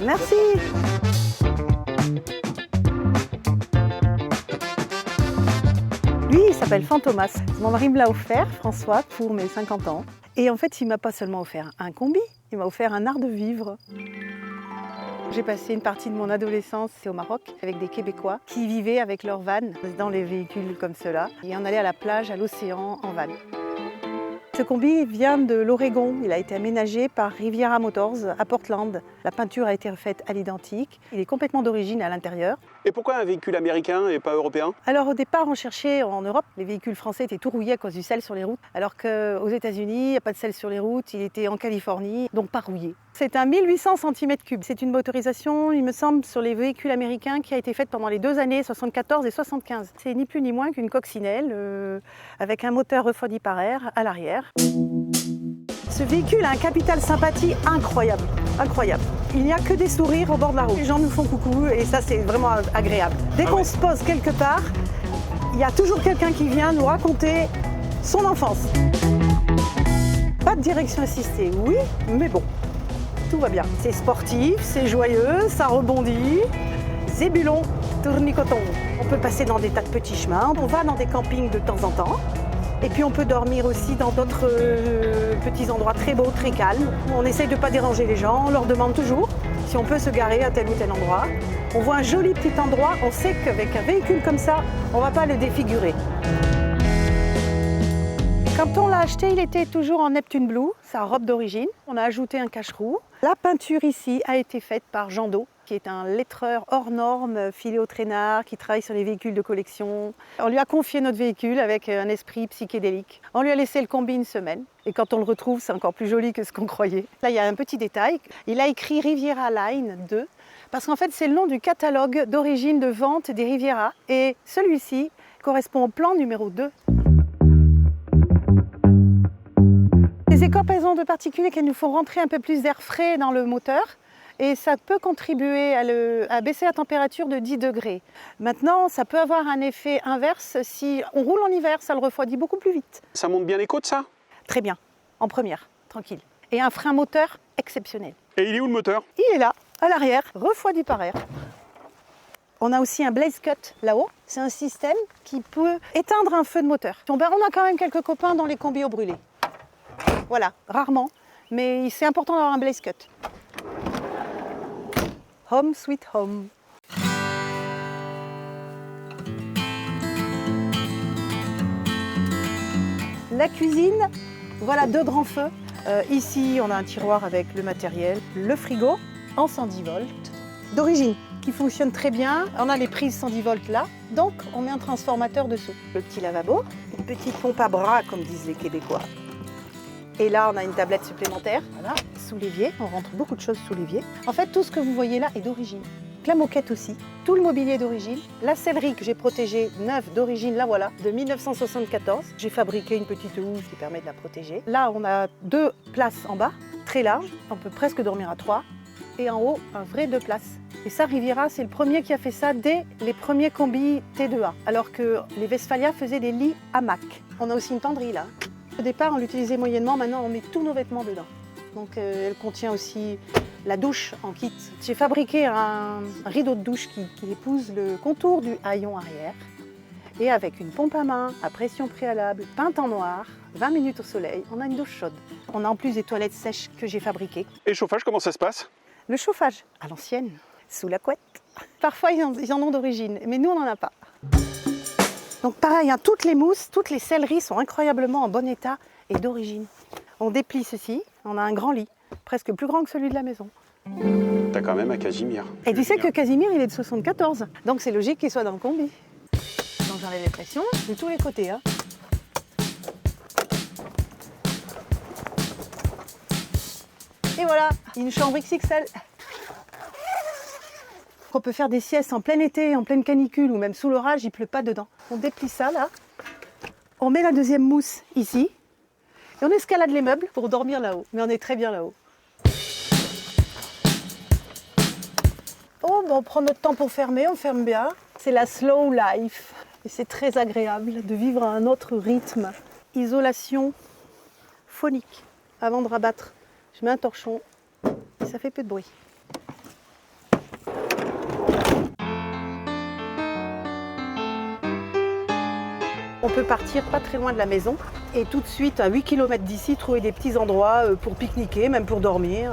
Merci. Lui, il s'appelle Fantomas. Mon mari me l'a offert, François, pour mes 50 ans. Et en fait, il ne m'a pas seulement offert un combi, il m'a offert un art de vivre. J'ai passé une partie de mon adolescence au Maroc avec des Québécois qui vivaient avec leur van dans les véhicules comme ceux-là. Et on allait à la plage, à l'océan, en van. Ce combi vient de l'Oregon. Il a été aménagé par Riviera Motors à Portland. La peinture a été refaite à l'identique. Il est complètement d'origine à l'intérieur. Et pourquoi un véhicule américain et pas européen? Alors au départ, on cherchait en Europe. Les véhicules français étaient tout rouillés à cause du sel sur les routes. Alors qu'aux États-Unis, il n'y a pas de sel sur les routes. Il était en Californie, donc pas rouillé. C'est un 1800 cm3. C'est une motorisation, il me semble, sur les véhicules américains qui a été faite pendant les 2 années 74 et 75. C'est ni plus ni moins qu'une coccinelle avec un moteur refroidi par air à l'arrière. Ce véhicule a un capital sympathie incroyable, incroyable. Il n'y a que des sourires au bord de la route. Les gens nous font coucou et ça c'est vraiment agréable. Dès qu'on se pose quelque part, il y a toujours quelqu'un qui vient nous raconter son enfance. Pas de direction assistée, oui, mais bon, tout va bien. C'est sportif, c'est joyeux, ça rebondit. Zébulon, tournicoton. On peut passer dans des tas de petits chemins, on va dans des campings de temps en temps. Et puis on peut dormir aussi dans d'autres petits endroits très beaux, très calmes. On essaye de ne pas déranger les gens, on leur demande toujours si on peut se garer à tel ou tel endroit. On voit un joli petit endroit, on sait qu'avec un véhicule comme ça, on ne va pas le défigurer. Quand on l'a acheté, il était toujours en Neptune Blue, sa robe d'origine. On a ajouté un cache-roue. La peinture ici a été faite par Jean Do, qui est un lettreur hors norme, filé au traînard, qui travaille sur les véhicules de collection. On lui a confié notre véhicule avec un esprit psychédélique. On lui a laissé le combi une semaine. Et quand on le retrouve, c'est encore plus joli que ce qu'on croyait. Là, il y a un petit détail. Il a écrit Riviera Line 2, parce qu'en fait, c'est le nom du catalogue d'origine de vente des Riviera. Et celui-ci correspond au plan numéro 2. Les écorpaisons de particules qui nous font rentrer un peu plus d'air frais dans le moteur. Et ça peut contribuer à baisser la température de 10 degrés. Maintenant, ça peut avoir un effet inverse. Si on roule en hiver, ça le refroidit beaucoup plus vite. Ça monte bien les côtes, ça? Très bien, en première, tranquille. Et un frein moteur exceptionnel. Et il est où le moteur? Il est là, à l'arrière, refroidi par air. On a aussi un blaze cut là-haut. C'est un système qui peut éteindre un feu de moteur. On a quand même quelques copains dans les combis au brûlé. Voilà, rarement, mais c'est important d'avoir un blaze cut. Home sweet home. La cuisine, voilà 2 grands feux. Ici, on a un tiroir avec le matériel, le frigo en 110 volts d'origine qui fonctionne très bien. On a les prises 110 volts là, donc on met un transformateur dessous. Le petit lavabo, une petite pompe à bras comme disent les Québécois. Et là, on a une tablette supplémentaire, voilà, sous l'évier. On rentre beaucoup de choses sous l'évier. En fait, tout ce que vous voyez là est d'origine. La moquette aussi, tout le mobilier est d'origine. La sellerie que j'ai protégée, neuve d'origine, la voilà, de 1974. J'ai fabriqué une petite housse qui permet de la protéger. Là, on a 2 places en bas, très larges. On peut presque dormir à 3. Et en haut, un vrai 2 places. Et ça, Riviera, c'est le premier qui a fait ça dès les premiers combis T2A. Alors que les Westphalia faisaient des lits hamac. On a aussi une penderie là. Au départ, on l'utilisait moyennement, maintenant on met tous nos vêtements dedans. Donc elle contient aussi la douche en kit. J'ai fabriqué un rideau de douche qui épouse le contour du haillon arrière. Et avec une pompe à main, à pression préalable, peinte en noir, 20 minutes au soleil, on a une douche chaude. On a en plus des toilettes sèches que j'ai fabriquées. Et le chauffage, comment ça se passe? Le chauffage, à l'ancienne, sous la couette. Parfois ils en ont d'origine, mais nous on n'en a pas. Donc pareil, hein, toutes les mousses, toutes les selleries sont incroyablement en bon état et d'origine. On déplie ceci, on a un grand lit, presque plus grand que celui de la maison. T'as quand même un Casimir. Et tu sais que Casimir, il est de 74, donc c'est logique qu'il soit dans le combi. Donc j'enlève les pressions de tous les côtés. Hein. Et voilà, une chambre XXL. On peut faire des siestes en plein été, en pleine canicule ou même sous l'orage, il ne pleut pas dedans. On déplie ça là, on met la deuxième mousse ici et on escalade les meubles pour dormir là-haut. Mais on est très bien là-haut. Oh, ben on prend notre temps pour fermer, on ferme bien. C'est la slow life et c'est très agréable de vivre à un autre rythme. Isolation phonique avant de rabattre. Je mets un torchon et ça fait peu de bruit. On peut partir pas très loin de la maison et tout de suite, à 8 km d'ici, trouver des petits endroits pour pique-niquer, même pour dormir.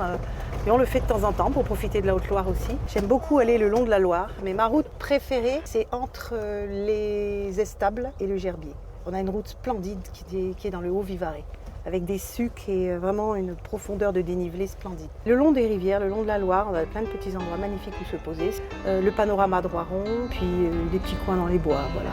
Et on le fait de temps en temps pour profiter de la Haute-Loire aussi. J'aime beaucoup aller le long de la Loire, mais ma route préférée, c'est entre les Estables et le Gerbier. On a une route splendide qui est dans le Haut-Vivarais, avec des sucs et vraiment une profondeur de dénivelé splendide. Le long des rivières, le long de la Loire, on a plein de petits endroits magnifiques où se poser. Le panorama de Roiron, puis des petits coins dans les bois, voilà.